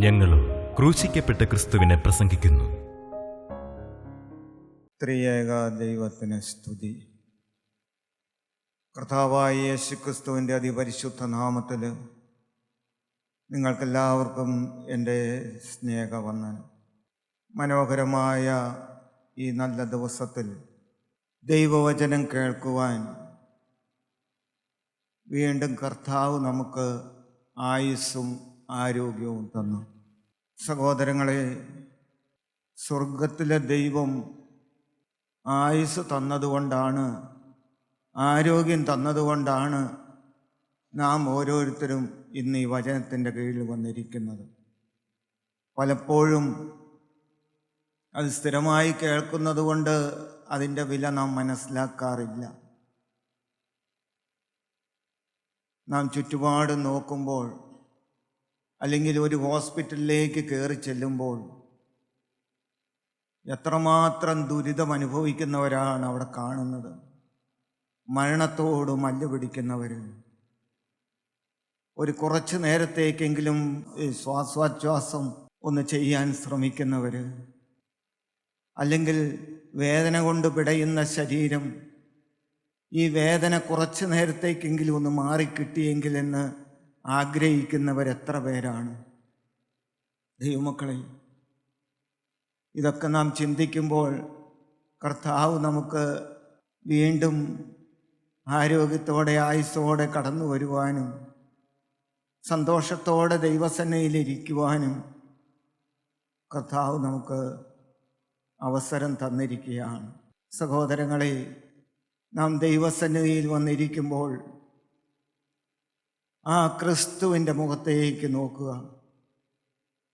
ഞങ്ങളും ക്രൂശിക്കപ്പെട്ട ക്രിസ്തുവിനെ പ്രസംഗിക്കുന്നു. ത്രിയേക ദൈവത്തിന് സ്തുതി. കർത്താവായ യേശുക്രിസ്തുവിൻ്റെ അതിപരിശുദ്ധ നാമത്തിൽ നിങ്ങൾക്കെല്ലാവർക്കും എൻ്റെ സ്നേഹവന്ദനം. മനോഹരമായ ഈ നല്ല ദിവസത്തിൽ ദൈവവചനം കേൾക്കുവാൻ വീണ്ടും കർത്താവ് നമുക്ക് ആയുസ്സും ആരോഗ്യവും തന്നു. സഹോദരങ്ങളെ, സ്വർഗത്തിലെ ദൈവം ആയുസ് തന്നതുകൊണ്ടാണ്, ആരോഗ്യം തന്നതുകൊണ്ടാണ് നാം ഓരോരുത്തരും ഇന്ന് ഈ വചനത്തിൻ്റെ കീഴിൽ വന്നിരിക്കുന്നത്. പലപ്പോഴും അത് സ്ഥിരമായി കേൾക്കുന്നത് കൊണ്ട് അതിൻ്റെ വില നാം മനസ്സിലാക്കാറില്ല. നാം ചുറ്റുപാട് നോക്കുമ്പോൾ, അല്ലെങ്കിൽ ഒരു ഹോസ്പിറ്റലിലേക്ക് കയറി ചെല്ലുമ്പോൾ എത്രമാത്രം ദുരിതം അനുഭവിക്കുന്നവരാണ് അവിടെ കാണുന്നത്. മരണത്തോട് മല്ലുപിടിക്കുന്നവർ, ഒരു കുറച്ച് നേരത്തേക്കെങ്കിലും ശ്വാസോച്ഛ്വാസം ഒന്ന് ചെയ്യാൻ ശ്രമിക്കുന്നവർ, അല്ലെങ്കിൽ വേദന കൊണ്ട് പിടയുന്ന ശരീരം, ഈ വേദന കുറച്ച് നേരത്തേക്കെങ്കിലും ഒന്ന് മാറിക്കിട്ടിയെങ്കിൽ എന്ന് ആഗ്രഹിക്കുന്നവരെത്ര പേരാണ്. ദൈവമക്കളെ, ഇതൊക്കെ നാം ചിന്തിക്കുമ്പോൾ കർത്താവ് നമുക്ക് വീണ്ടും ആരോഗ്യത്തോടെ ആയുസ്സോടെ കടന്നു വരുവാനും സന്തോഷത്തോടെ ദൈവസന്നിധിയിലിരിക്കുവാനും കർത്താവ് നമുക്ക് അവസരം തന്നിരിക്കുകയാണ്. സഹോദരങ്ങളെ, നാം ദൈവസന്നിധിയിൽ വന്നിരിക്കുമ്പോൾ ആ ക്രിസ്തുവിൻ്റെ മുഖത്തേക്ക് നോക്കുക,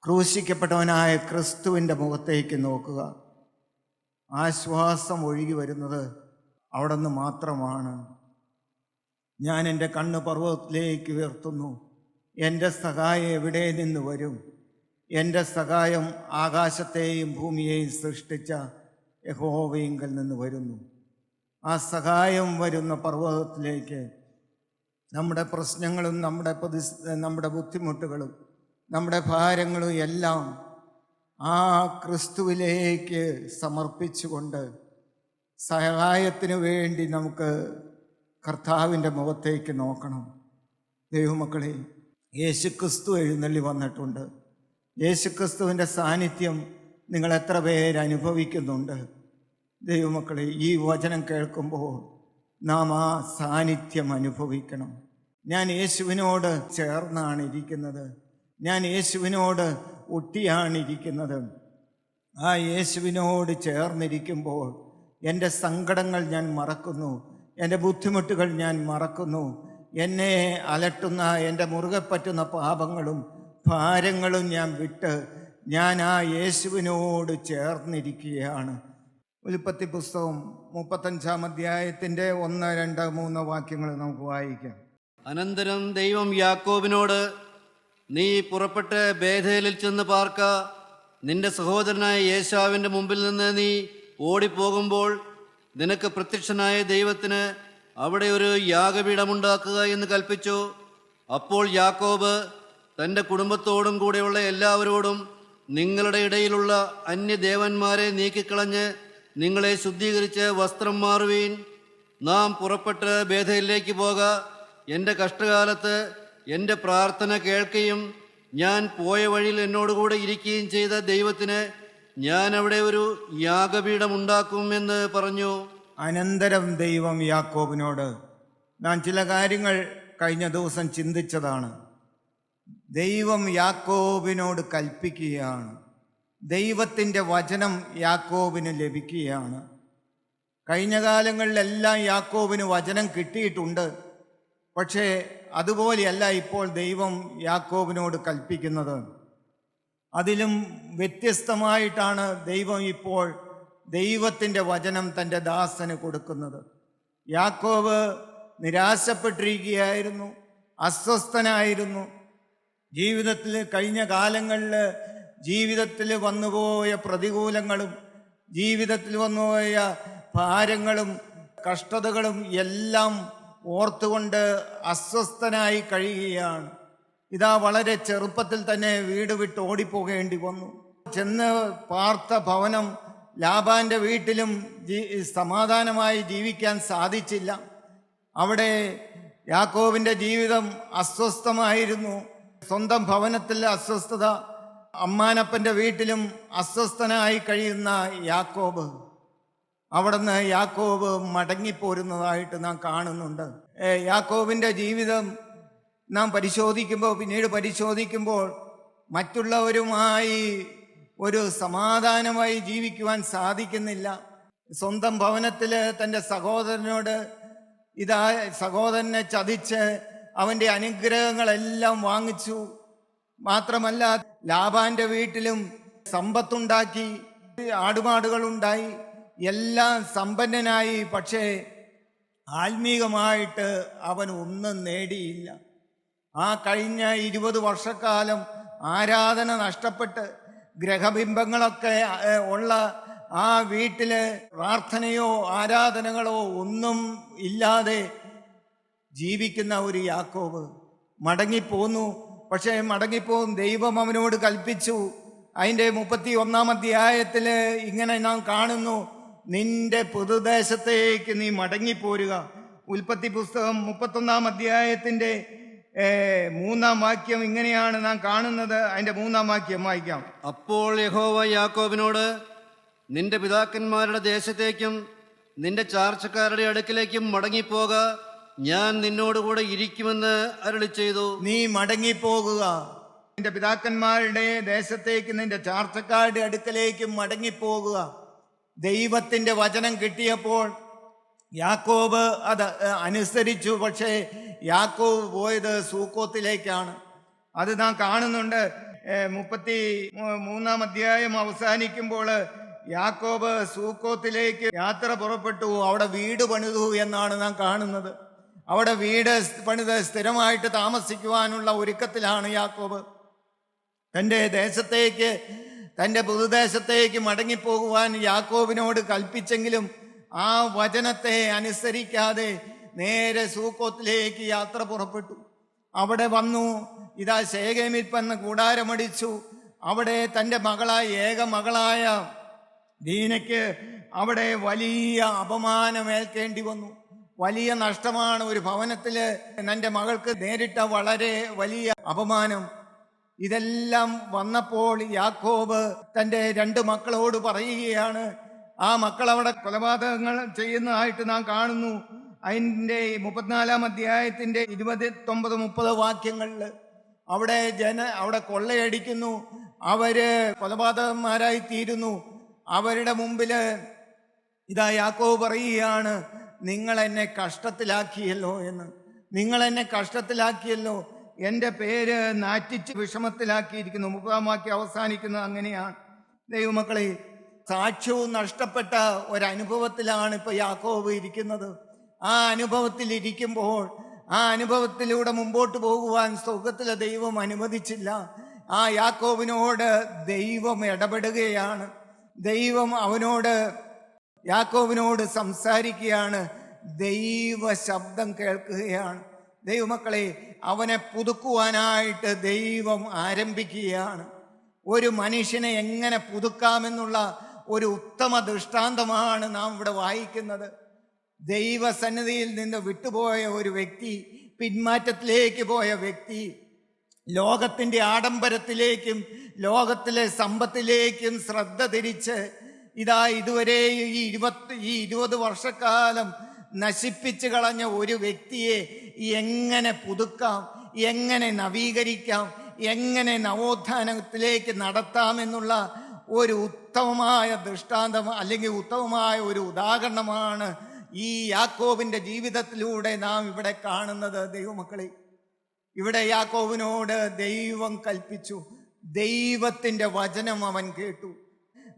ക്രൂശിക്കപ്പെട്ടവനായ ക്രിസ്തുവിൻ്റെ മുഖത്തേക്ക് നോക്കുക. ആശ്വാസം ഒഴുകി വരുന്നത് അവിടെ നിന്ന് മാത്രമാണ്. ഞാൻ എൻ്റെ കണ്ണ് പർവ്വതത്തിലേക്ക് ഉയർത്തുന്നു, എൻ്റെ സഹായം എവിടെ നിന്ന് വരും? എൻ്റെ സഹായം ആകാശത്തെയും ഭൂമിയെയും സൃഷ്ടിച്ച യഹോവയിങ്കൽ നിന്ന് വരുന്നു. ആ സഹായം വരുന്ന പർവ്വതത്തിലേക്ക് നമ്മുടെ പ്രശ്നങ്ങളും നമ്മുടെ ബുദ്ധിമുട്ടുകളും നമ്മുടെ ഭാരങ്ങളും എല്ലാം ആ ക്രിസ്തുവിലേക്ക് സമർപ്പിച്ചുകൊണ്ട് സഹായത്തിന് വേണ്ടി നമുക്ക് കർത്താവിൻ്റെ മുഖത്തേക്ക് നോക്കണം. ദൈവമക്കളെ, യേശുക്രിസ്തു എഴുന്നള്ളി വന്നിട്ടുണ്ട്. യേശുക്രിസ്തുവിൻ്റെ സാന്നിധ്യം നിങ്ങൾ എത്ര പേര് അനുഭവിക്കുന്നുണ്ട്? ദൈവമക്കളെ, ഈ വചനം കേൾക്കുമ്പോൾ നാം ആ സാന്നിധ്യം അനുഭവിക്കണം. ഞാൻ യേശുവിനോട് ചേർന്നാണ് ഇരിക്കുന്നത്, ഞാൻ യേശുവിനോട് ഒട്ടിയാണ് ഇരിക്കുന്നത്. ആ യേശുവിനോട് ചേർന്നിരിക്കുമ്പോൾ എൻ്റെ സങ്കടങ്ങൾ ഞാൻ മറക്കുന്നു, എൻ്റെ ബുദ്ധിമുട്ടുകൾ ഞാൻ മറക്കുന്നു, എന്നെ അലട്ടുന്ന എൻ്റെ മുറുകെ പറ്റുന്ന പാപങ്ങളും ഭാരങ്ങളും ഞാൻ വിട്ട് ഞാൻ ആ യേശുവിനോട് ചേർന്നിരിക്കുകയാണ്. ഉൽപ്പത്തി പുസ്തകം 35-ാം അധ്യായത്തിൻ്റെ 1, 2, 3 വാക്യങ്ങൾ നമുക്ക് വായിക്കാം. അനന്തരം ദൈവം യാക്കോബിനോട്, നീ പുറപ്പെട്ട് ബേഥേലിൽ ചെന്ന് പാർക്ക. നിന്റെ സഹോദരനായ ഏശാവിൻ്റെ മുമ്പിൽ നിന്ന് നീ ഓടിപ്പോകുമ്പോൾ നിനക്ക് പ്രത്യക്ഷനായ ദൈവത്തിന് അവിടെ ഒരു യാഗപീഠമുണ്ടാക്കുക എന്ന് കൽപ്പിച്ചു. അപ്പോൾ യാക്കോബ് തൻ്റെ കുടുംബത്തോടും കൂടെയുള്ള എല്ലാവരോടും, നിങ്ങളുടെ ഇടയിലുള്ള അന്യദേവന്മാരെ നീക്കിക്കളഞ്ഞ് നിങ്ങളെ ശുദ്ധീകരിച്ച് വസ്ത്രം മാറുവീൻ. നാം പുറപ്പെട്ട് ബേഥേലിലേക്ക് പോക. എൻ്റെ കഷ്ടകാലത്ത് എൻ്റെ പ്രാർത്ഥന കേൾക്കുകയും ഞാൻ പോയ വഴിയിൽ എന്നോടുകൂടെ ഇരിക്കുകയും ചെയ്ത ദൈവത്തിന് ഞാൻ അവിടെ ഒരു യാഗപീഠം ഉണ്ടാക്കും എന്ന് പറഞ്ഞു. അനന്തരം ദൈവം യാക്കോബിനോട്, ഞാൻ ചില കാര്യങ്ങൾ കഴിഞ്ഞ ദിവസം ചിന്തിച്ചതാണ്. ദൈവം യാക്കോബിനോട് കൽപ്പിക്കുകയാണ്. ദൈവത്തിൻ്റെ വചനം യാക്കോബിന് ലഭിക്കുകയാണ്. കഴിഞ്ഞ കാലങ്ങളിലെല്ലാം യാക്കോബിന് വചനം കിട്ടിയിട്ടുണ്ട്. പക്ഷേ അതുപോലെയല്ല ഇപ്പോൾ ദൈവം യാക്കോബിനോട് കൽപ്പിക്കുന്നത്. അതിലും വ്യത്യസ്തമായിട്ടാണ് ദൈവം ഇപ്പോൾ ദൈവത്തിൻ്റെ വചനം തൻ്റെ ദാസന് കൊടുക്കുന്നത്. യാക്കോബ് നിരാശപ്പെട്ടിരിക്കുകയായിരുന്നു, അസ്വസ്ഥനായിരുന്നു. ജീവിതത്തിൽ കഴിഞ്ഞ കാലങ്ങളിൽ ജീവിതത്തിൽ വന്നുപോയ പ്രതികൂലങ്ങളും ജീവിതത്തിൽ വന്നുപോയ ഭാരങ്ങളും കഷ്ടതകളും എല്ലാം ഓർത്തുകൊണ്ട് അസ്വസ്ഥനായി കഴിയുകയാണ്. ഇതാ വളരെ ചെറുപ്പത്തിൽ തന്നെ വീട് വിട്ട് ഓടിപ്പോകേണ്ടി വന്നു. ചെന്ന് പാർത്ത ഭവനം ലാബാന്റെ വീട്ടിലും സമാധാനമായി ജീവിക്കാൻ സാധിച്ചില്ല. അവിടെ യാക്കോബിന്റെ ജീവിതം അസ്വസ്ഥമായിരുന്നു. സ്വന്തം ഭവനത്തിൽ അസ്വസ്ഥത, അമ്മാനപ്പന്റെ വീട്ടിലും അസ്വസ്ഥനായി കഴിയുന്ന യാക്കോബ്, അവിടുന്ന് യാക്കോബ് മടങ്ങിപ്പോരുന്നതായിട്ട് നാം കാണുന്നുണ്ട്. യാക്കോബിന്റെ ജീവിതം നാം പിന്നീട് പരിശോധിക്കുമ്പോൾ മറ്റുള്ളവരുമായി ഒരു സമാധാനമായി ജീവിക്കുവാൻ സാധിക്കുന്നില്ല. സ്വന്തം ഭവനത്തിൽ തൻ്റെ സഹോദരനോട് സഹോദരനെ ചതിച്ച് അവൻ്റെ അനുഗ്രഹങ്ങളെല്ലാം വാങ്ങിച്ചു. മാത്രമല്ല ലാബാന്റെ വീട്ടിലും സമ്പത്തുണ്ടാക്കി, ആടുമാടുകളുണ്ടായി, എല്ലാം സമ്പന്നനായി. പക്ഷേ ആത്മീകമായിട്ട് അവൻ ഒന്നും നേടിയില്ല. ആ കഴിഞ്ഞ 20 വർഷക്കാലം ആരാധന നഷ്ടപ്പെട്ട് ഗ്രഹബിംബങ്ങളൊക്കെ ഉള്ള ആ വീട്ടില് പ്രാർത്ഥനയോ ആരാധനകളോ ഒന്നും ഇല്ലാതെ ജീവിക്കുന്ന ഒരു യാക്കോബ് മടങ്ങിപ്പോന്നു. പക്ഷേ ദൈവം അവനോട് കൽപ്പിച്ചു. അതിൻ്റെ 31-ാം അധ്യായത്തിൽ ഇങ്ങനെ നാം കാണുന്നു, നിന്റെ പുതുദേശത്തേക്ക് നീ മടങ്ങിപ്പോരുക. ഉൽപ്പത്തി പുസ്തകം 31-ാം അധ്യായത്തിൻ്റെ 3-ാം വാക്യം ഇങ്ങനെയാണ് നാം കാണുന്നത്. അതിൻ്റെ 3-ാം വാക്യം വായിക്കാം. അപ്പോൾ യഹോവ യാക്കോബിനോട്, നിന്റെ പിതാക്കന്മാരുടെ ദേശത്തേക്കും നിന്റെ ചാർച്ചക്കാരുടെ അടുക്കിലേക്കും മടങ്ങിപ്പോക, ഞാൻ നിന്നോടുകൂടെ ഇരിക്കുമെന്ന് അരുളി ചെയ്തു. നീ മടങ്ങിപ്പോകുക, നിന്റെ പിതാക്കന്മാരുടെ ദേശത്തേക്ക് നിന്റെ ചാർച്ചക്കാരുടെ അടുക്കലേക്കും മടങ്ങിപ്പോകുക. ദൈവത്തിന്റെ വചനം കിട്ടിയപ്പോൾ യാക്കോബ് അത് അനുസരിച്ചു. പക്ഷേ യാക്കോബ് പോയത് സൂക്കോത്തിലേക്കാണ്. അത് നാം കാണുന്നുണ്ട്. 33-ാം അധ്യായം അവസാനിക്കുമ്പോൾ യാക്കോബ് സൂക്കോത്തിലേക്ക് യാത്ര പുറപ്പെട്ടു. അവിടെ വീട് പണിതു എന്നാണ് നാം കാണുന്നത്. അവിടെ വീട് പണിത് സ്ഥിരമായിട്ട് താമസിക്കുവാനുള്ള ഒരുക്കത്തിലാണ് യാക്കോബ്. തൻ്റെ പുതുദേശത്തേക്ക് മടങ്ങിപ്പോകുവാൻ യാക്കോബിനോട് കൽപ്പിച്ചെങ്കിലും ആ വചനത്തെ അനുസരിക്കാതെ നേരെ സൂക്കോത്തിലേക്ക് യാത്ര പുറപ്പെട്ടു. അവിടെ വന്നു. ശേഖേമിൽ വന്ന് കൂടാരമടിച്ചു. അവിടെ തൻ്റെ ഏക മകളായ ദീനയ്ക്ക് അവിടെ വലിയ അപമാനമേൽക്കേണ്ടി വന്നു. വലിയ നഷ്ടമാണ്. ഒരു ഭവനത്തിൽ എൻ്റെ മകൾക്ക് നേരിട്ട വളരെ വലിയ അപമാനം. ഇതെല്ലാം വന്നപ്പോൾ യാക്കോബ് തൻ്റെ 2 മക്കളോട് പറയുകയാണ്. ആ മക്കൾ അവിടെ കൊലപാതകങ്ങൾ ചെയ്യുന്നതായിട്ട് നാം കാണുന്നു. അതിൻ്റെ 34-ാം അധ്യായത്തിൻ്റെ 29-30 വാക്യങ്ങളിൽ അവിടെ കൊള്ളയടിക്കുന്നു. അവര് കൊലപാതകന്മാരായി തീരുന്നു. അവരുടെ മുമ്പില് യാക്കോബ് പറയുകയാണ്, നിങ്ങൾ എന്നെ കഷ്ടത്തിലാക്കിയല്ലോ എന്ന്. നിങ്ങൾ എന്നെ കഷ്ടത്തിലാക്കിയല്ലോ, എൻ്റെ പേര് നാറ്റിച്ച് വിഷമത്തിലാക്കിയിരിക്കുന്നു. 30-ാം വാക്യം അവസാനിക്കുന്നത് അങ്ങനെയാണ്. ദൈവമക്കളെ, സാക്ഷ്യവും നഷ്ടപ്പെട്ട ഒരനുഭവത്തിലാണ് ഇപ്പൊ യാക്കോബ് ഇരിക്കുന്നത്. ആ അനുഭവത്തിലിരിക്കുമ്പോൾ ആ അനുഭവത്തിലൂടെ മുമ്പോട്ട് പോകുവാൻ സ്വർഗ്ഗത്തിലെ ദൈവം അനുവദിച്ചില്ല. ആ യാക്കോബിനോട് ദൈവം ഇടപെടുകയാണ്. ദൈവം യാക്കോബിനോട് സംസാരിക്കുകയാണ്. ദൈവ ശബ്ദം കേൾക്കുകയാണ്. ദൈവമക്കളെ, അവനെ പുതുക്കുവാനായിട്ട് ദൈവം ആരംഭിക്കുകയാണ്. ഒരു മനുഷ്യനെ എങ്ങനെ പുതുക്കാമെന്നുള്ള ഒരു ഉത്തമ ദൃഷ്ടാന്തമാണ് നാം ഇവിടെ വായിക്കുന്നത്. ദൈവസന്നിധിയിൽ നിന്ന് വിട്ടുപോയ ഒരു വ്യക്തി, പിന്മാറ്റത്തിലേക്ക് പോയ വ്യക്തി, ലോകത്തിൻ്റെ ആഡംബരത്തിലേക്കും ലോകത്തിലെ സമ്പത്തിലേക്കും ശ്രദ്ധ തിരിച്ച് ഇതുവരെ ഈ 20 വർഷക്കാലം നശിപ്പിച്ചു കളഞ്ഞ ഒരു വ്യക്തിയെ എങ്ങനെ പുതുക്കാം, എങ്ങനെ നവീകരിക്കാം, എങ്ങനെ നവോത്ഥാനത്തിലേക്ക് നടത്താമെന്നുള്ള ഒരു ഉത്തമമായ ദൃഷ്ടാന്തം അല്ലെങ്കിൽ ഉത്തമമായ ഒരു ഉദാഹരണമാണ് ഈ യാക്കോബിന്റെ ജീവിതത്തിലൂടെ നാം ഇവിടെ കാണുന്നത്. ദൈവമക്കളെ, ഇവിടെ യാക്കോബിനോട് ദൈവം കൽപ്പിച്ചു. ദൈവത്തിൻ്റെ വചനം അവൻ കേട്ടു.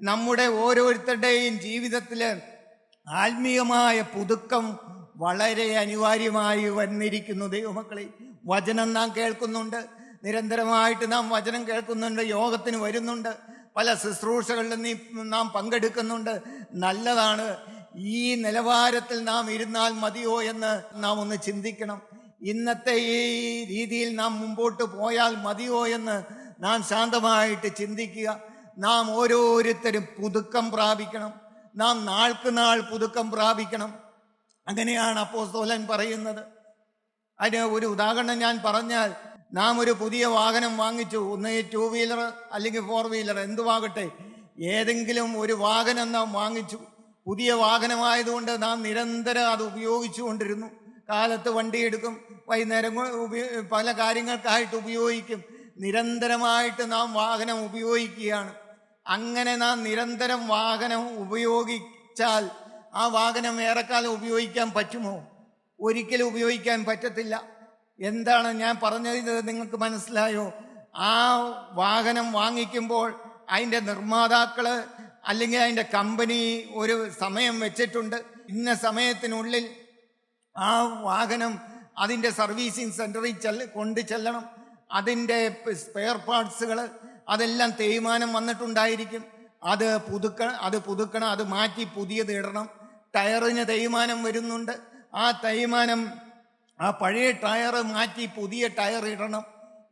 നമ്മുടെ ഓരോരുത്തരുടെയും ജീവിതത്തിൽ ആത്മീയമായ പുതുക്കം വളരെ അനിവാര്യമായി വന്നിരിക്കുന്നു. ദൈവമക്കളെ, വചനം നാം കേൾക്കുന്നുണ്ട്, നിരന്തരമായിട്ട് നാം വചനം കേൾക്കുന്നുണ്ട്, യോഗത്തിന് വരുന്നുണ്ട്, പല ശുശ്രൂഷകളിലും നാം പങ്കെടുക്കുന്നുണ്ട്. നല്ലതാണ്. ഈ നിലവാരത്തിൽ നാം ഇരുന്നാൽ മതിയോ എന്ന് നാം ഒന്ന് ചിന്തിക്കണം. ഇന്നത്തെ ഈ രീതിയിൽ നാം മുമ്പോട്ട് പോയാൽ മതിയോ എന്ന് നാം ശാന്തമായിട്ട് ചിന്തിക്കുക. നാം ഓരോരുത്തരും പുതുക്കം പ്രാപിക്കണം. നാം നാൾക്ക് നാൾ പുതുക്കം പ്രാപിക്കണം. അങ്ങനെയാണ് അപ്പോസ്തലൻ പറയുന്നത്. അതിന് ഒരു ഉദാഹരണം ഞാൻ പറഞ്ഞാൽ, നാം ഒരു പുതിയ വാഹനം വാങ്ങിച്ചു, ഒന്ന് 2 വീലർ അല്ലെങ്കിൽ 4 വീലർ എന്തുവാകട്ടെ, ഏതെങ്കിലും ഒരു വാഹനം നാം വാങ്ങിച്ചു. പുതിയ വാഹനമായതുകൊണ്ട് നാം നിരന്തരം അത് ഉപയോഗിച്ചു കൊണ്ടിരുന്നു. കാലത്ത് വണ്ടി എടുക്കും, വൈകുന്നേരം പല കാര്യങ്ങൾക്കായിട്ട് ഉപയോഗിക്കും. നിരന്തരമായിട്ട് നാം വാഹനം ഉപയോഗിക്കുകയാണ്. അങ്ങനെ നാം നിരന്തരം വാഹനം ഉപയോഗിച്ചാൽ ആ വാഹനം ഏറെക്കാലം ഉപയോഗിക്കാൻ പറ്റുമോ? ഒരിക്കലും ഉപയോഗിക്കാൻ പറ്റത്തില്ല. എന്താണ് ഞാൻ പറഞ്ഞത് നിങ്ങൾക്ക് മനസ്സിലായോ? ആ വാഹനം വാങ്ങിക്കുമ്പോൾ അതിൻ്റെ നിർമ്മാതാക്കള് അല്ലെങ്കിൽ അതിൻ്റെ കമ്പനി ഒരു സമയം വെച്ചിട്ടുണ്ട്. ഇന്ന സമയത്തിനുള്ളിൽ ആ വാഹനം അതിൻ്റെ സർവീസിങ് സെൻ്ററിൽ കൊണ്ടു ചെല്ലണം. അതിൻ്റെ സ്പെയർ പാർട്സുകൾ അതെല്ലാം തേയ്മാനം വന്നിട്ടുണ്ടായിരിക്കും. അത് പുതുക്കണം, അത് മാറ്റി പുതിയത് ഇടണം. ടയറിന് തേയ്മാനം വരുന്നുണ്ട്. ആ പഴയ ടയർ മാറ്റി പുതിയ ടയർ ഇടണം.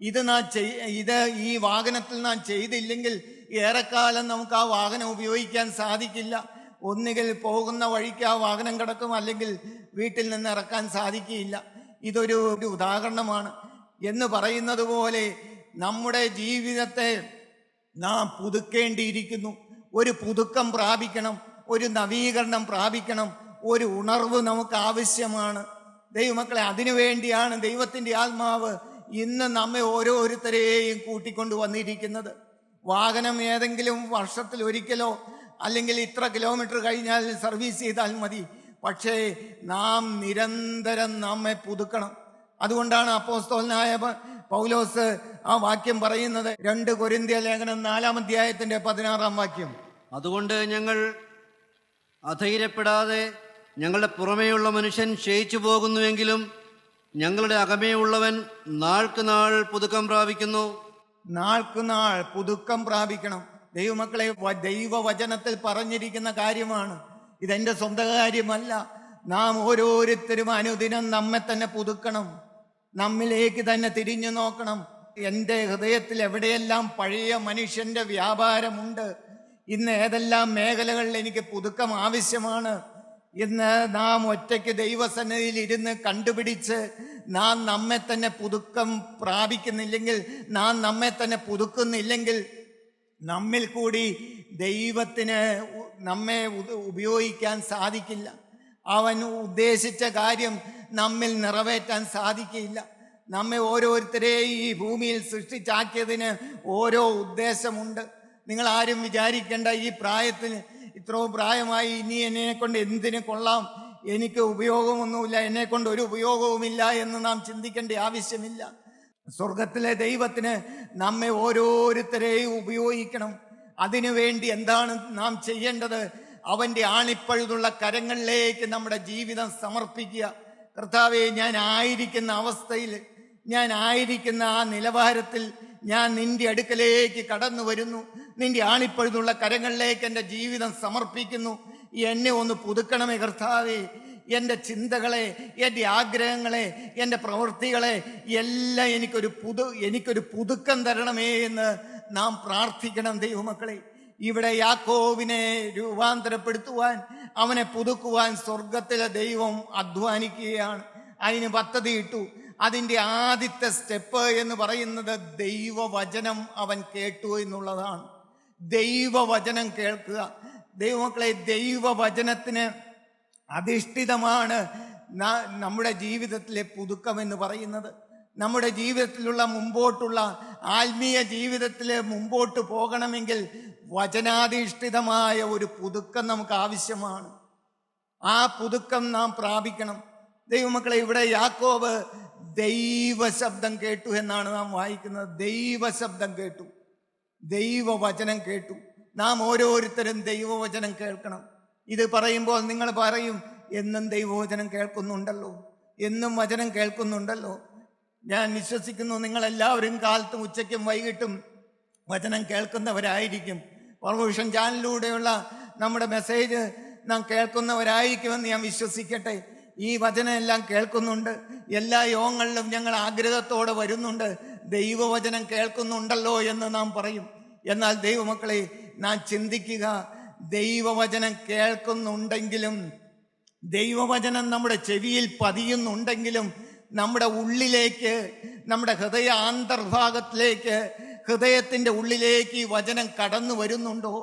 ഇത് ഈ വാഹനത്തിൽ നാം ചെയ്തില്ലെങ്കിൽ ഏറെക്കാലം നമുക്ക് ആ വാഹനം ഉപയോഗിക്കാൻ സാധിക്കില്ല. ഒന്നുകിൽ പോകുന്ന വഴിക്ക് ആ വാഹനം കിടക്കും, അല്ലെങ്കിൽ വീട്ടിൽ നിന്ന് ഇറക്കാൻ സാധിക്കുകയില്ല. ഇതൊരു ഉദാഹരണമാണ്. എന്ന് പറയുന്നത് പോലെ നമ്മുടെ ജീവിതത്തെ നാം പുതുക്കേണ്ടിയിരിക്കുന്നു. ഒരു പുതുക്കം പ്രാപിക്കണം, ഒരു നവീകരണം പ്രാപിക്കണം, ഒരു ഉണർവ് നമുക്ക് ആവശ്യമാണ്. ദൈവമക്കളെ, അതിനുവേണ്ടിയാണ് ദൈവത്തിൻ്റെ ആത്മാവ് ഇന്ന് നമ്മെ ഓരോരുത്തരെയും കൂട്ടിക്കൊണ്ടു വന്നിരിക്കുന്നത്. വാഹനം ഏതെങ്കിലും വർഷത്തിൽ ഒരിക്കലോ അല്ലെങ്കിൽ ഇത്ര കിലോമീറ്റർ കഴിഞ്ഞാൽ സർവീസ് ചെയ്താൽ മതി. പക്ഷേ നാം നിരന്തരം നമ്മെ പുതുക്കണം. അതുകൊണ്ടാണ് അപ്പോസ്തലനായ പൗലോസ് ആ വാക്യം പറയുന്നത്. 2 കൊരിന്ത്യർ ലേഖനം 4-ാം അധ്യായത്തിന്റെ 16-ാം വാക്യം. അതുകൊണ്ട് ഞങ്ങൾ അധൈര്യപ്പെടാതെ ഞങ്ങളുടെ പുറമേയുള്ള മനുഷ്യൻ ക്ഷയിച്ചു പോകുന്നുവെങ്കിലും ഞങ്ങളുടെ അകമേയുള്ളവൻ നാൾക്ക് നാൾ പുതുക്കം പ്രാപിക്കുന്നു. നാൾക്ക് നാൾ പുതുക്കം പ്രാപിക്കണം. ദൈവമക്കളെ, ദൈവവചനത്തിൽ പറഞ്ഞിരിക്കുന്ന കാര്യമാണ്. ഇതെന്റെ സ്വന്തം കാര്യമല്ല. നാം ഓരോരുത്തരും അനുദിനം നമ്മെ തന്നെ പുതുക്കണം, നമ്മിലേക്ക് തന്നെ തിരിഞ്ഞു നോക്കണം. എൻ്റെ ഹൃദയത്തിൽ എവിടെയെല്ലാം പഴയ മനുഷ്യന്റെ വ്യാപാരമുണ്ട്, ഇന്ന് ഏതെല്ലാം മേഖലകളിൽ എനിക്ക് പുതുക്കം ആവശ്യമാണ്, ഇന്ന് നാം ഒറ്റയ്ക്ക് ദൈവസന്നിധിയിൽ ഇരുന്ന് കണ്ടുപിടിച്ച് നാം നമ്മെ തന്നെ പുതുക്കം പ്രാപിക്കുന്നില്ലെങ്കിൽ, നാം നമ്മെ തന്നെ പുതുക്കുന്നില്ലെങ്കിൽ നമ്മിൽ കൂടി ദൈവത്തിന് നമ്മെ ഉപയോഗിക്കാൻ സാധിക്കില്ല. അവൻ ഉദ്ദേശിച്ച കാര്യം നമ്മിൽ നിറവേറ്റാൻ സാധിക്കില്ല. നമ്മെ ഓരോരുത്തരെയും ഈ ഭൂമിയിൽ സൃഷ്ടിച്ചാക്കിയതിന് ഓരോ ഉദ്ദേശമുണ്ട്. നിങ്ങൾ ആരും വിചാരിക്കേണ്ട ഈ പ്രായത്തിൽ, ഇത്രയും പ്രായമായി ഇനി എന്നെ കൊണ്ട് എന്തിനു കൊള്ളാം, എനിക്ക് ഉപയോഗമൊന്നുമില്ല, എന്നെ കൊണ്ട് ഒരു ഉപയോഗവുമില്ല എന്ന് നാം ചിന്തിക്കേണ്ട ആവശ്യമില്ല. സ്വർഗത്തിലെ ദൈവത്തിന് നമ്മെ ഓരോരുത്തരെയും ഉപയോഗിക്കണം. അതിനുവേണ്ടി എന്താണ് നാം ചെയ്യേണ്ടത്? അവൻ്റെ ആണിപ്പഴുതുള്ള കരങ്ങളിലേക്ക് നമ്മുടെ ജീവിതം സമർപ്പിക്കുക. കർത്താവേ, ഞാൻ ആയിരിക്കുന്ന അവസ്ഥയിൽ, ഞാൻ ആയിരിക്കുന്ന ആ നിലവാരത്തിൽ ഞാൻ നിന്റെ അടുക്കലേക്ക് കടന്നു വരുന്നു. നിന്റെ ആണിപ്പഴുതുള്ള കരങ്ങളിലേക്ക് എൻ്റെ ജീവിതം സമർപ്പിക്കുന്നു. എന്നെ ഒന്ന് പുതുക്കണമേ കർത്താവേ. എൻ്റെ ചിന്തകളെ, എൻ്റെ ആഗ്രഹങ്ങളെ, എൻ്റെ പ്രവൃത്തികളെ എല്ലാം എനിക്കൊരു പുതുക്കം തരണമേ എന്ന് നാം പ്രാർത്ഥിക്കണം. ദൈവമക്കളെ, ഇവിടെ യാക്കോബിനെ രൂപാന്തരപ്പെടുത്തുവാൻ, അവനെ പുതുക്കുവാൻ സ്വർഗത്തിലെ ദൈവം അധ്വാനിക്കുകയാണ്. അതിന് പദ്ധതിയിട്ടു. അതിൻ്റെ ആദ്യത്തെ സ്റ്റെപ്പ് എന്ന് പറയുന്നത് ദൈവവചനം അവൻ കേട്ടു എന്നുള്ളതാണ്. ദൈവവചനം കേൾക്കുക. ദൈവമക്കളെ, ദൈവവചനത്തിന് അധിഷ്ഠിതമാണ് നമ്മുടെ ജീവിതത്തിലെ പുതുക്കം എന്ന് പറയുന്നത്. നമ്മുടെ ജീവിതത്തിലുള്ള മുമ്പോട്ടുള്ള ആത്മീയ ജീവിതത്തിൽ മുമ്പോട്ട് പോകണമെങ്കിൽ വചനാധിഷ്ഠിതമായ ഒരു പുതുക്കം നമുക്ക് ആവശ്യമാണ്. ആ പുതുക്കം നാം പ്രാപിക്കണം. ദൈവമക്കളെ, ഇവിടെ യാക്കോബ് ദൈവശബ്ദം കേട്ടു എന്നാണ് നാം വായിക്കുന്നത്. ദൈവശബ്ദം കേട്ടു, ദൈവവചനം കേട്ടു. നാം ഓരോരുത്തരും ദൈവവചനം കേൾക്കണം. ഇത് പറയുമ്പോൾ നിങ്ങൾ പറയും, എന്നും ദൈവവചനം കേൾക്കുന്നുണ്ടല്ലോ, എന്നും വചനം കേൾക്കുന്നുണ്ടല്ലോ. ഞാൻ വിശ്വസിക്കുന്നു നിങ്ങളെല്ലാവരും കാലത്തും ഉച്ചയ്ക്കും വൈകിട്ടും വചനം കേൾക്കുന്നവരായിരിക്കും. പവർവിഷൻ ചാനലിലൂടെയുള്ള നമ്മുടെ മെസ്സേജ് നാം കേൾക്കുന്നവരായിരിക്കുമെന്ന് ഞാൻ വിശ്വസിക്കട്ടെ. ഈ വചനം എല്ലാം കേൾക്കുന്നുണ്ട്, എല്ലാ യോഗങ്ങളിലും ഞങ്ങൾ ആഗ്രഹത്തോടെ വരുന്നുണ്ട്, ദൈവവചനം കേൾക്കുന്നുണ്ടല്ലോ എന്ന് നാം പറയും. എന്നാൽ ദൈവമക്കളെ, നാം ചിന്തിക്കുക, ദൈവവചനം കേൾക്കുന്നുണ്ടെങ്കിലും, ദൈവവചനം നമ്മുടെ ചെവിയിൽ പതിയുന്നുണ്ടെങ്കിലും, നമ്മുടെ ഉള്ളിലേക്ക്, നമ്മുടെ ഹൃദയ ആന്തർഭാഗത്തിലേക്ക്, ഹൃദയത്തിൻ്റെ ഉള്ളിലേക്ക് ഈ വചനം കടന്നു വരുന്നുണ്ടോ,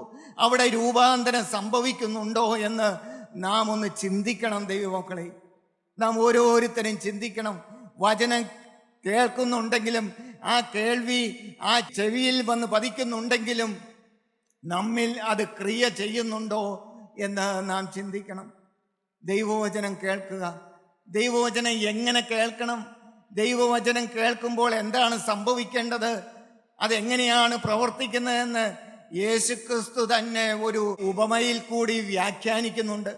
അവിടെ രൂപാന്തരം സംഭവിക്കുന്നുണ്ടോ എന്ന് നാം ഒന്ന് ചിന്തിക്കണം. ദൈവമക്കളെ, നാം ഓരോരുത്തരും ചിന്തിക്കണം. വചനം കേൾക്കുന്നുണ്ടെങ്കിലും, ആ കേൾവി ആ ചെവിയിൽ വന്ന് പതിക്കുന്നുണ്ടെങ്കിലും നമ്മിൽ അത് ക്രിയ ചെയ്യുന്നുണ്ടോ എന്ന് നാം ചിന്തിക്കണം. ദൈവവചനം കേൾക്കുക. ദൈവവചനം എങ്ങനെ കേൾക്കണം? ദൈവവചനം കേൾക്കുമ്പോൾ എന്താണ് സംഭവിക്കേണ്ടത്? അതെങ്ങനെയാണ് പ്രവർത്തിക്കുന്നതെന്ന് യേശുക്രിസ്തു തന്നെ ഒരു ഉപമയിൽ കൂടി വ്യാഖ്യാനിക്കുന്നുണ്ട്.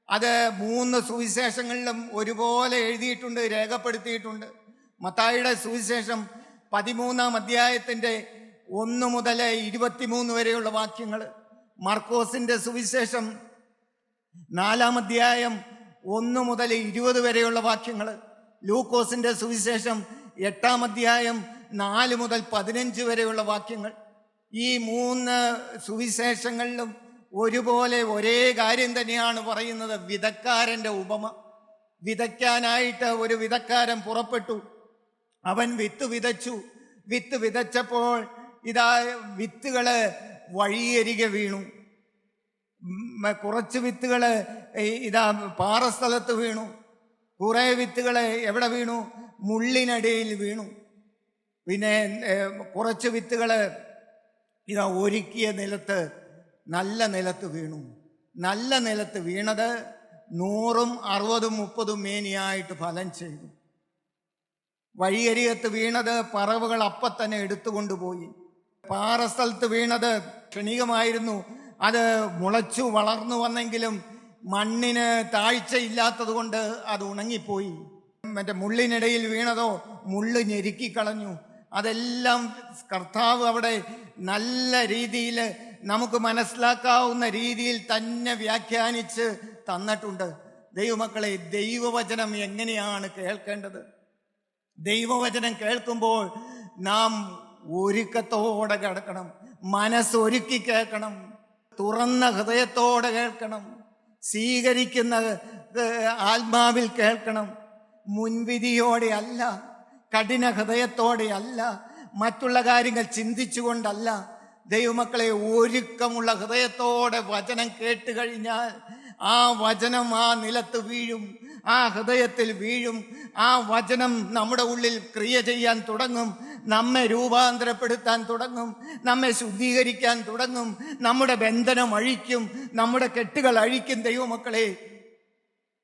അത് 3 സുവിശേഷങ്ങളിലും ഒരുപോലെ എഴുതിയിട്ടുണ്ട്, രേഖപ്പെടുത്തിയിട്ടുണ്ട്. മത്തായിയുടെ സുവിശേഷം 13-ാം അധ്യായത്തിൻ്റെ 1 മുതൽ 23 വരെയുള്ള വാക്യങ്ങൾ, മർക്കോസിന്റെ സുവിശേഷം 4-ാം അധ്യായം 1 മുതൽ 20 വരെയുള്ള വാക്യങ്ങൾ, ലൂക്കോസിന്റെ സുവിശേഷം 8-ാം അധ്യായം 4 മുതൽ 15 വരെയുള്ള വാക്യങ്ങൾ. ഈ 3 സുവിശേഷങ്ങളിലും ഒരുപോലെ ഒരേ കാര്യം തന്നെയാണ് പറയുന്നത്. വിതക്കാരൻ്റെ ഉപമ. വിതയ്ക്കാനായിട്ട് ഒരു വിതക്കാരൻ പുറപ്പെട്ടു. അവൻ വിത്ത് വിതച്ചു. വിത്ത് വിതച്ചപ്പോൾ ഇതാ വിത്തുകള് വഴിയരികെ വീണു. കുറച്ച് വിത്തുകള് ഇതാ പാറസ്ഥലത്ത് വീണു. കുറെ വിത്തുകള് എവിടെ വീണു? മുള്ളിനടിയിൽ വീണു. പിന്നെ കുറച്ച് വിത്തുകള് ഇതാ ഒരുക്കിയ നിലത്ത്, നല്ല നിലത്ത് വീണു. നല്ല നിലത്ത് വീണത് 100, 60, 30 മേനിയായിട്ട് ഫലം ചെയ്തു. വഴിയരികത്ത് വീണത് പറവകൾ അപ്പം തന്നെ എടുത്തുകൊണ്ടുപോയി. പാറസ്ഥലത്ത് വീണത് ക്ഷണികമായിരുന്നു. അത് മുളച്ചു വളർന്നു വന്നെങ്കിലും മണ്ണിന് താഴ്ചയില്ലാത്തത് കൊണ്ട് അത് ഉണങ്ങിപ്പോയി. മുള്ളിനിടയിൽ വീണതോ മുള്ള് ഞെരുക്കിക്കളഞ്ഞു. അതെല്ലാം കർത്താവ് അവിടെ നല്ല രീതിയിൽ നമുക്ക് മനസ്സിലാക്കാവുന്ന രീതിയിൽ തന്നെ വ്യാഖ്യാനിച്ച് തന്നിട്ടുണ്ട്. ദൈവമക്കളെ, ദൈവവചനം എങ്ങനെയാണ് കേൾക്കേണ്ടത്? ദൈവവചനം കേൾക്കുമ്പോൾ നാം ഒരുക്കത്തോടെ കേൾക്കണം, മനസ്സൊരുക്കി കേൾക്കണം, തുറന്ന ഹൃദയത്തോടെ കേൾക്കണം, സ്വീകരിക്കുന്ന ആത്മാവിൽ കേൾക്കണം. മുൻവിധിയോടെ അല്ല, കഠിന ഹൃദയത്തോടെ അല്ല, മറ്റുള്ള കാര്യങ്ങൾ ചിന്തിച്ചുകൊണ്ടല്ല. ദൈവമക്കളെ, ഒരുക്കമുള്ള ഹൃദയത്തോടെ വചനം കേട്ട് കഴിഞ്ഞാൽ ആ വചനം ആ നിലത്ത് വീഴും, ആ ഹൃദയത്തിൽ വീഴും. ആ വചനം നമ്മുടെ ഉള്ളിൽ ക്രിയ ചെയ്യാൻ തുടങ്ങും, നമ്മെ രൂപാന്തരപ്പെടുത്താൻ തുടങ്ങും, നമ്മെ ശുദ്ധീകരിക്കാൻ തുടങ്ങും, നമ്മുടെ ബന്ധനം അഴിക്കും, നമ്മുടെ കെട്ടുകൾ അഴിക്കും.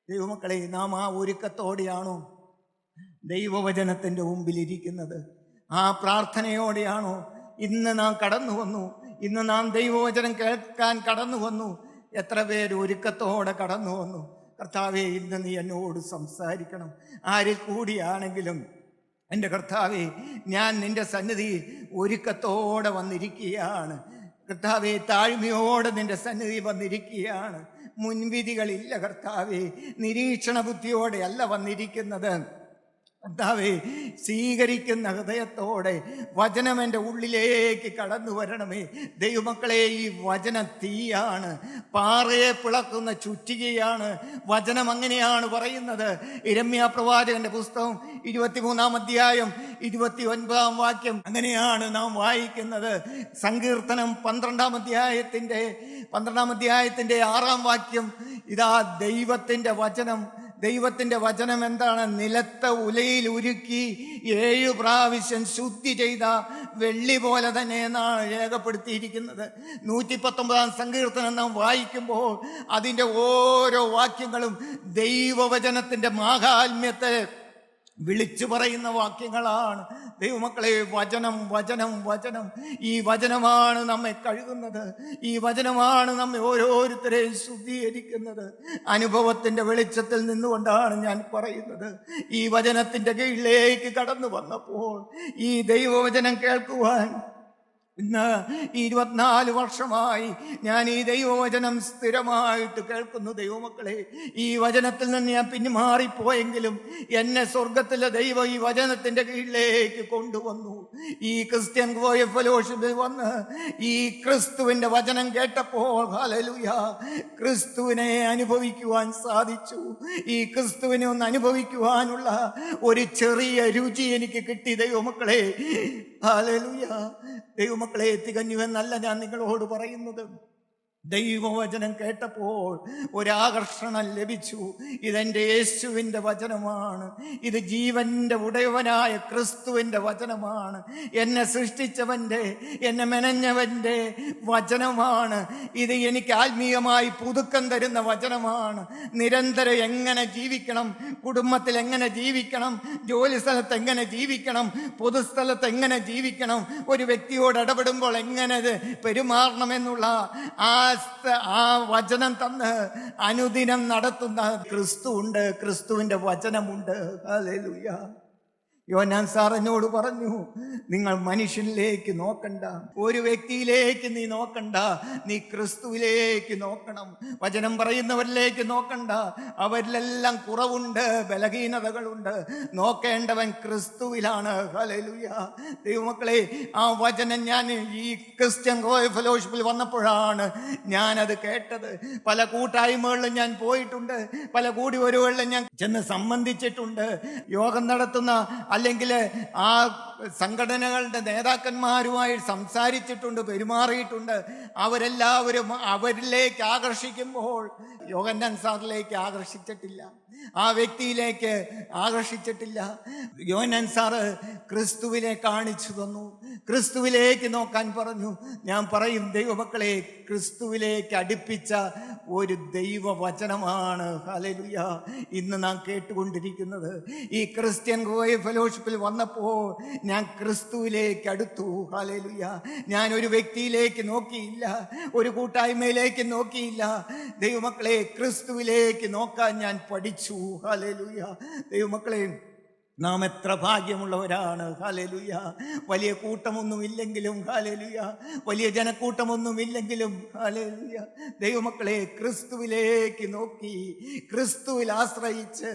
ദൈവമക്കളെ, നാം ആ ഒരുക്കത്തോടെയാണോ ദൈവവചനത്തിൻ്റെ മുമ്പിലിരിക്കുന്നത്? ആ പ്രാർത്ഥനയോടെയാണോ ഇന്ന് നാം കടന്നു വന്നു? ഇന്ന് നാം ദൈവവചനം കേൾക്കാൻ കടന്നു വന്നു. എത്ര പേര് ഒരുക്കത്തോടെ കടന്നു വന്നു? കർത്താവേ, ഇന്ന് നീ എന്നോട് സംസാരിക്കണം. ആരിൽ കൂടിയാണെങ്കിലും എൻ്റെ കർത്താവേ, ഞാൻ നിൻ്റെ സന്നിധിയിൽ ഒരുക്കത്തോടെ വന്നിരിക്കുകയാണ്. കർത്താവേ, താഴ്മയോടെ നിൻ്റെ സന്നിധി വന്നിരിക്കുകയാണ്. മുൻവിധികളില്ല കർത്താവേ, നിരീക്ഷണ ബുദ്ധിയോടെ അല്ല വന്നിരിക്കുന്നത്. കർത്താവേ, സ്വീകരിക്കുന്ന ഹൃദയത്തോടെ വചനം എൻ്റെ ഉള്ളിലേക്ക് കടന്നു വരണമേ. ദൈവമക്കളെ, ഈ വചനം തീയാണ്, പാറയെ പിളക്കുന്ന ചുറ്റികയാണ്. വചനം അങ്ങനെയാണ് പറയുന്നത്. യിരെമ്യാ പ്രവാചകന്റെ പുസ്തകം 23-ാം അധ്യായം 29-ാം വാക്യം അങ്ങനെയാണ് നാം വായിക്കുന്നത്. സങ്കീർത്തനം 12-ാം അധ്യായത്തിൻ്റെ 6-ാം വാക്യം, ഇതാ ദൈവത്തിൻ്റെ വചനം എന്താണ്? നിലത്തെ ഉലയിൽ ഉരുക്കി 7 പ്രാവശ്യം ശുദ്ധി ചെയ്ത വെള്ളി പോലെ തന്നെ എന്നാണ് രേഖപ്പെടുത്തിയിരിക്കുന്നത്. 119-ാം സങ്കീർത്തനം നാം വായിക്കുമ്പോൾ അതിൻ്റെ ഓരോ വാക്യങ്ങളും ദൈവവചനത്തിൻ്റെ മാഹാത്മ്യത്തെ വിളിച്ചു പറയുന്ന വാക്യങ്ങളാണ്. ദൈവമക്കളെ, വചനം ഈ വചനമാണ് നമ്മെ കഴുകുന്നത്. ഈ വചനമാണ് നമ്മെ ഓരോരുത്തരെയും ശുദ്ധീകരിക്കുന്നത്. അനുഭവത്തിൻ്റെ വെളിച്ചത്തിൽ നിന്നുകൊണ്ടാണ് ഞാൻ പറയുന്നത്. ഈ വചനത്തിൻ്റെ കീഴിലേക്ക് കടന്നു വന്നപ്പോൾ, ഈ ദൈവവചനം കേൾക്കുവാൻ ഇന്ന് 24 വർഷമായി ഞാൻ ഈ ദൈവവചനം സ്ഥിരമായിട്ട് കേൾക്കുന്നു. ദൈവമക്കളെ, ഈ വചനത്തിൽ നിന്ന് ഞാൻ പിന്മാറിപ്പോയെങ്കിലും എന്നെ സ്വർഗത്തിലെ ദൈവം ഈ വചനത്തിന്റെ കീഴിലേക്ക് കൊണ്ടുവന്നു. ഈ ക്രിസ്ത്യൻ ഫെലോഷിപ്പിൽ വന്ന് ഈ ക്രിസ്തുവിന്റെ വചനം കേട്ടപ്പോൾ ഹല്ലേലൂയ, ക്രിസ്തുവിനെ അനുഭവിക്കുവാൻ സാധിച്ചു. ഈ ക്രിസ്തുവിനെ ഒന്ന് അനുഭവിക്കുവാനുള്ള ഒരു ചെറിയ രുചി എനിക്ക് കിട്ടി. ദൈവമക്കളെ, ഹല്ലേലൂയ, ദൈവമക്കളെ, തികഞ്ഞുവെന്നല്ല ഞാൻ നിങ്ങളോട് പറയുന്നത്. ദൈവവചനം കേട്ടപ്പോൾ ഒരാകർഷണം ലഭിച്ചു. ഇതെൻ്റെ യേശുവിൻ്റെ വചനമാണ്, ഇത് ജീവൻ്റെ ഉടയവനായ ക്രിസ്തുവിൻ്റെ വചനമാണ്, എന്നെ സൃഷ്ടിച്ചവൻ്റെ, എന്നെ മെനഞ്ഞവൻ്റെ വചനമാണ്. ഇത് എനിക്ക് ആത്മീയമായി പുതുക്കം തരുന്ന വചനമാണ്. നിരന്തരം എങ്ങനെ ജീവിക്കണം, കുടുംബത്തിൽ എങ്ങനെ ജീവിക്കണം, ജോലി സ്ഥലത്ത് എങ്ങനെ ജീവിക്കണം, പൊതുസ്ഥലത്ത് എങ്ങനെ ജീവിക്കണം, ഒരു വ്യക്തിയോട് ഇടപെടുമ്പോൾ എങ്ങനെ പെരുമാറണമെന്നുള്ള ആ വചനം തന്ന് അനുദിനം നടത്തുന്ന ക്രിസ്തു ഉണ്ട്, ക്രിസ്തുവിന്റെ വചനമുണ്ട്. ഹല്ലേലൂയ. യോഹന്നാൻ സാർ എന്നോട് പറഞ്ഞു, നിങ്ങൾ മനുഷ്യനിലേക്ക് നോക്കണ്ട, ഒരു വ്യക്തിയിലേക്ക് നീ നോക്കണ്ട, നീ ക്രിസ്തുവിലേക്ക് നോക്കണം. വചനം പറയുന്നവരിലേക്ക് നോക്കണ്ട, അവരിലെല്ലാം കുറവുണ്ട്, ബലഹീനതകളുണ്ട്. നോക്കേണ്ടവൻ ക്രിസ്തുവിലാണ്. ഹല്ലേലൂയ. ദൈവമക്കളെ, ആ വചനം ഞാൻ ഈ ക്രിസ്ത്യൻ ഫെലോഷിപ്പിൽ വന്നപ്പോഴാണ് ഞാനത് കേട്ടത്. പല കൂട്ടായ്മകളിലും ഞാൻ പോയിട്ടുണ്ട്, പല കൂടിവരവുകളിലും ഞാൻ ചെന്ന് സംബന്ധിച്ചിട്ടുണ്ട്. യോഗം നടത്തുന്ന അല്ലെങ്കിൽ ആ സംഘടനകളുടെ നേതാക്കന്മാരുമായി സംസാരിച്ചിട്ടുണ്ട്, പെരുമാറിയിട്ടുണ്ട്. അവരെല്ലാവരും അവരിലേക്ക് ആകർഷിക്കുമ്പോൾ യോഹന്നാൻ സാറിലേക്ക് ആകർഷിച്ചിട്ടില്ല, ആ വ്യക്തിയിലേക്ക് ആകർഷിച്ചിട്ടില്ല. യോഹന്നാൻ സാറ് ക്രിസ്തുവിനെ കാണിച്ചു തന്നു, ക്രിസ്തുവിലേക്ക് നോക്കാൻ പറഞ്ഞു. ഞാൻ പറയും ദൈവമക്കളെ, ക്രിസ്തുവിലേക്ക് അടുപ്പിച്ച ഒരു ദൈവവചനമാണ് ഹല്ലേലൂയ ഇന്ന് നാം കേട്ടുകൊണ്ടിരിക്കുന്നത്. ഈ ക്രിസ്ത്യൻ ഫെലോഷിപ്പിൽ വന്നപ്പോൾ ഞാൻ ക്രിസ്തുവിലേക്ക് അടുത്തു. ഹല്ലേലൂയ. ഞാൻ ഒരു വ്യക്തിയിലേക്ക് നോക്കിയില്ല, ഒരു കൂട്ടായ്മയിലേക്ക് നോക്കിയില്ല. ദൈവമക്കളെ, ക്രിസ്തുവിലേക്ക് നോക്കാൻ ഞാൻ പഠിച്ചു. ഹല്ലേലൂയ. ദൈവമക്കളെ, നാം എത്ര ഭാഗ്യമുള്ളവരാണ്. ഹല്ലേലൂയ. വലിയ കൂട്ടമൊന്നുമില്ലെങ്കിലും, ഹല്ലേലൂയ, വലിയ ജനക്കൂട്ടമൊന്നുമില്ലെങ്കിലും, ഹല്ലേലൂയ, ദൈവമക്കളെ, ക്രിസ്തുവിലേക്ക് നോക്കി, ക്രിസ്തുവിൽ ആശ്രയിച്ച്,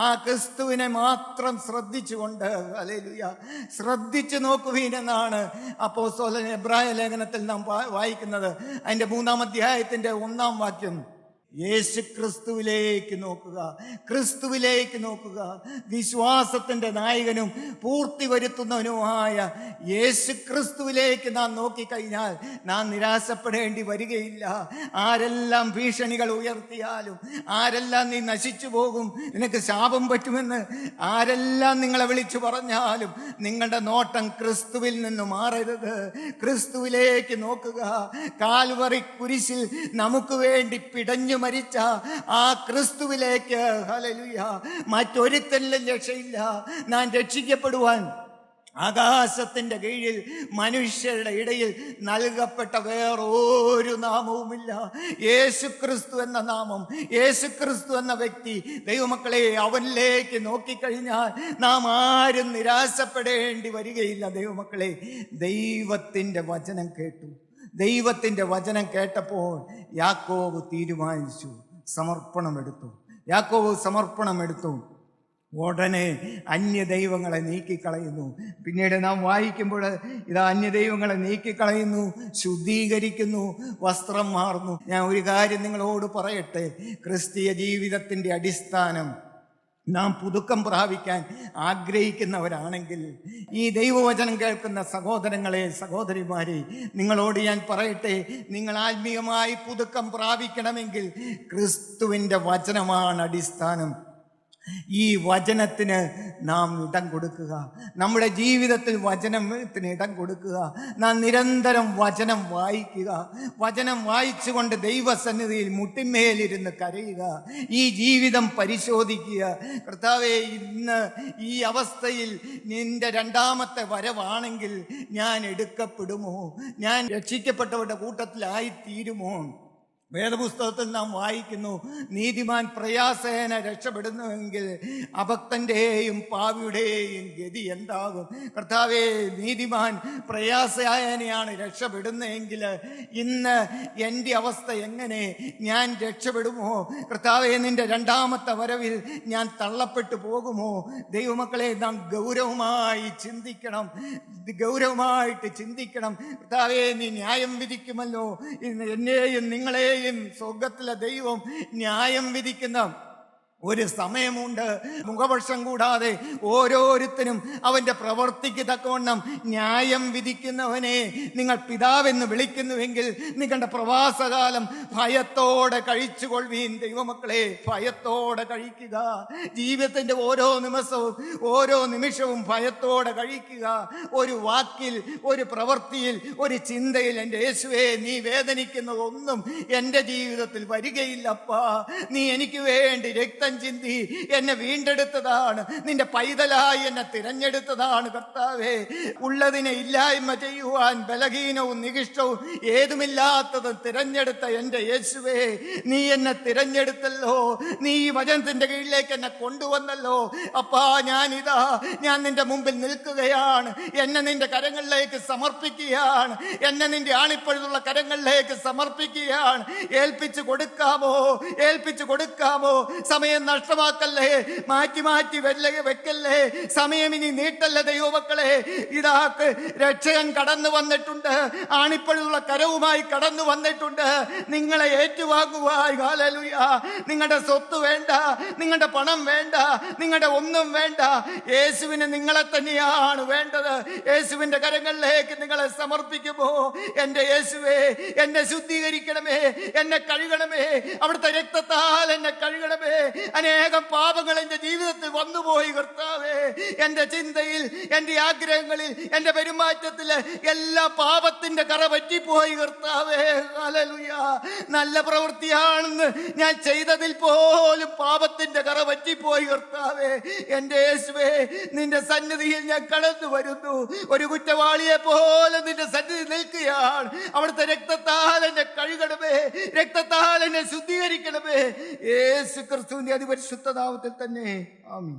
ആ ക്രിസ്തുവിനെ മാത്രം ശ്രദ്ധിച്ചുകൊണ്ട്, ഹല്ലേലൂയ, ശ്രദ്ധിച്ചു നോക്കുവീനെന്നാണ് അപ്പോസ്തലൻ എബ്രായ ലേഖനത്തിൽ നാം വായിക്കുന്നത്. അതിൻ്റെ 3-ാം അധ്യായത്തിൻ്റെ 1-ാം വാക്യം. യേശു ക്രിസ്തുവിലേക്ക് നോക്കുക, ക്രിസ്തുവിലേക്ക് നോക്കുക. വിശ്വാസത്തിൻ്റെ നായകനും പൂർത്തി വരുത്തുന്നവനുമായ യേശു ക്രിസ്തുവിലേക്ക് നാം നോക്കിക്കഴിഞ്ഞാൽ നാം നിരാശപ്പെടേണ്ടി വരികയില്ല. ആരെല്ലാം ഭീഷണികൾ ഉയർത്തിയാലും, ആരെല്ലാം നീ നശിച്ചു പോകും, നിനക്ക് ശാപം പറ്റുമെന്ന് ആരെല്ലാം നിങ്ങളെ വിളിച്ചു പറഞ്ഞാലും, നിങ്ങളുടെ നോട്ടം ക്രിസ്തുവിൽ നിന്ന് മാറരുത്. ക്രിസ്തുവിലേക്ക് നോക്കുക. കാൽവറി കുരിശിൽ നമുക്ക് വേണ്ടി പിടഞ്ഞു മരിച്ച ആ ക്രിസ്തുവിലേക്ക്, ഹല്ലേലൂയ, മറ്റൊരുത്തനിലും രക്ഷയില്ല. നാം രക്ഷിക്കപ്പെടുവാൻ ആകാശത്തിന്റെ കീഴിൽ മനുഷ്യരുടെ ഇടയിൽ നൽകപ്പെട്ട വേറൊരു നാമവുമില്ല. യേശുക്രിസ്തു എന്ന നാമം, യേശുക്രിസ്തു എന്ന വ്യക്തി. ദൈവമക്കളെ, അവനിലേക്ക് നോക്കിക്കഴിഞ്ഞാൽ നാം ആരും നിരാശപ്പെടേണ്ടി വരികയില്ല. ദൈവമക്കളെ, ദൈവത്തിൻ്റെ വചനം കേട്ടു. ദൈവത്തിൻ്റെ വചനം കേട്ടപ്പോൾ യാക്കോബ് തീരുമാനിച്ചു, സമർപ്പണമെടുത്തു. യാക്കോബ് സമർപ്പണമെടുത്തു. ഉടനെ അന്യദൈവങ്ങളെ നീക്കിക്കളയുന്നു. പിന്നീട് നാം വായിക്കുമ്പോൾ ഇതാ അന്യദൈവങ്ങളെ നീക്കിക്കളയുന്നു, ശുദ്ധീകരിക്കുന്നു, വസ്ത്രം മാറുന്നു. ഞാൻ ഒരു കാര്യം നിങ്ങളോട് പറയട്ടെ, ക്രിസ്തീയ ജീവിതത്തിൻ്റെ അടിസ്ഥാനം നാം പുതുക്കം പ്രാപിക്കാൻ ആഗ്രഹിക്കുന്നവരാണെങ്കിൽ, ഈ ദൈവവചനം കേൾക്കുന്ന സഹോദരങ്ങളെ, സഹോദരിമാരെ, നിങ്ങളോട് ഞാൻ പറയട്ടെ, നിങ്ങൾ ആത്മീയമായി പുതുക്കം പ്രാപിക്കണമെങ്കിൽ ക്രിസ്തുവിൻ്റെ വചനമാണ് അടിസ്ഥാനം. ഈ വചനത്തിന് നാം ഇടം കൊടുക്കുക, നമ്മുടെ ജീവിതത്തിൽ വചനത്തിന് ഇടം കൊടുക്കുക. നാം നിരന്തരം വചനം വായിക്കുക, വചനം വായിച്ചുകൊണ്ട് ദൈവസന്നിധിയിൽ മുട്ടിന്മേലിരുന്ന് കരയുക, ഈ ജീവിതം പരിശോധിക്കുക. കർത്താവേ, ഇന്ന് ഈ അവസ്ഥയിൽ നിന്റെ 2ാമത്തെ വരവാണെങ്കിൽ ഞാൻ എടുക്കപ്പെടുമോ? ഞാൻ രക്ഷിക്കപ്പെട്ടവരുടെ കൂട്ടത്തിലായിത്തീരുമോ? വേദപുസ്തകത്തിൽ നാം വായിക്കുന്നു, നീതിമാൻ പ്രയാസേന രക്ഷപ്പെടുന്നുവെങ്കിൽ അഭക്തന്റെയും പാപിയുടെയും ഗതി എന്താകും? കർത്താവേ, നീതിമാൻ പ്രയാസേനയാണ് രക്ഷപ്പെടുന്നതെങ്കിൽ ഇന്ന് എൻ്റെ അവസ്ഥ എങ്ങനെ? ഞാൻ രക്ഷപ്പെടുമോ? കർത്താവേ, നിന്റെ രണ്ടാമത്തെ വരവിൽ ഞാൻ തള്ളപ്പെട്ടു പോകുമോ? ദൈവമക്കളെ, നാം ഗൗരവമായി ചിന്തിക്കണം, ഗൗരവമായിട്ട് ചിന്തിക്കണം. കർത്താവേ, നീ ന്യായം വിധിക്കുമല്ലോ. എന്നെയും നിങ്ങളെയും സ്വർഗത്തിലെ ദൈവം ന്യായം വിധിക്കുന്ന ഒരു സമയമുണ്ട്. മുഖപക്ഷം കൂടാതെ ഓരോരുത്തരും അവൻ്റെ പ്രവൃത്തിക്ക് തക്കവണ്ണം ന്യായം വിധിക്കുന്നവനെ നിങ്ങൾ പിതാവെന്ന് വിളിക്കുന്നുവെങ്കിൽ നിങ്ങളുടെ പ്രവാസകാലം ഭയത്തോടെ കഴിച്ചുകൊള്ളുവീൻ. ദൈവമക്കളെ, ഭയത്തോടെ കഴിക്കുക. ജീവിതത്തിൻ്റെ ഓരോ നിമിഷവും ഭയത്തോടെ കഴിക്കുക. ഒരു വാക്കിൽ, ഒരു പ്രവൃത്തിയിൽ, ഒരു ചിന്തയിൽ എൻ്റെ യേശുവേ, നീ വേദനിക്കുന്നതൊന്നും എൻ്റെ ജീവിതത്തിൽ വരികയില്ലപ്പാ. നീ എനിക്ക് വേണ്ടി രക്തം ചിന്തി എന്നെ വീണ്ടെടുത്തതാണ്, നിന്റെ പൈതലായി എന്നെ തിരഞ്ഞെടുത്തതാണ്. കർത്താവേ, ഉള്ളതിനെ ഇല്ലായ്മ ചെയ്യുവാൻ ബലഹീനവും നികിഷ്ടവും ഏതുമില്ലാത്തതും തിരഞ്ഞെടുത്ത എൻ്റെ യേശുവേ, നീ എന്നെ തിരഞ്ഞെടുത്തല്ലോ. നീ ഈ വചനത്തിന്റെ കീഴിലേക്ക് എന്നെ കൊണ്ടുവന്നല്ലോ. അപ്പാ, ഞാൻ നിന്റെ മുമ്പിൽ നിൽക്കുകയാണ്. എന്നെ നിന്റെ കരങ്ങളിലേക്ക് സമർപ്പിക്കുകയാണ്. എന്നെ നിന്റെ ആണിപ്പഴുതുള്ള കരങ്ങളിലേക്ക് സമർപ്പിക്കുകയാണ്. ഏൽപ്പിച്ചു കൊടുക്കാമോ? സമയം നഷ്ടമാക്കല്ലേ, മാറ്റി വെക്കല്ലേ. സമയം ഇനി നീട്ടല്ലേ ദൈവമക്കളെ. ഇതാ രക്ഷകൻ കടന്നു വന്നിട്ടുണ്ട്, ആണിപ്പഴുതുള്ള കരവുമായി കടന്നു വന്നിട്ടുണ്ട്. നിങ്ങളെ ഏറ്റുവാങ്ങുവായി. ഹല്ലേലൂയ. നിങ്ങളുടെ സ്വത്ത് വേണ്ട, നിങ്ങളുടെ പണം വേണ്ട, നിങ്ങളുടെ ഒന്നും വേണ്ട. യേശുവിന് നിങ്ങളെ തന്നെയാണ് വേണ്ടത്. യേശുവിന്റെ കരങ്ങളിലേക്ക് നിങ്ങളെ സമർപ്പിക്കുമോ? എൻ്റെ യേശുവേ, എന്നെ ശുദ്ധീകരിക്കണമേ, എന്നെ കഴുകണമേ, അവിടുത്തെ രക്തത്താൽ എന്നെ കഴുകണമേ. അനേകം പാപങ്ങൾ എൻ്റെ ജീവിതത്തിൽ വന്നുപോയി കർത്താവേ. എൻ്റെ ചിന്തയിൽ, എൻ്റെ ആഗ്രഹങ്ങളിൽ, എൻ്റെ പെരുമാറ്റത്തിൽ എല്ലാ പാപത്തിന്റെ കറ പറ്റിപ്പോയി കർത്താവേ. ഹല്ലേലൂയ. നല്ല പ്രവൃത്തിയാണെന്ന് ഞാൻ ചെയ്തതിൽ പോലും പാപത്തിന്റെ കറ പറ്റിപ്പോയി കർത്താവേ. എൻ്റെ യേശുവേ, നിന്റെ സന്നിധിയിൽ ഞാൻ കടന്നു വരുന്നു. ഒരു കുറ്റവാളിയെ പോലെ നിന്റെ സന്നിധി നിൽക്കുകയാണ്. അവിടുത്തെ രക്തത്താൽ എന്നെ കഴുകണമേ, രക്തത്താൽ എന്നെ ശുദ്ധീകരിക്കണമേ. യേശു ക്രിസ്തുവിന്റെ അതിപരിശുദ്ധ നാമത്തിൽ തന്നെ. ആമീൻ.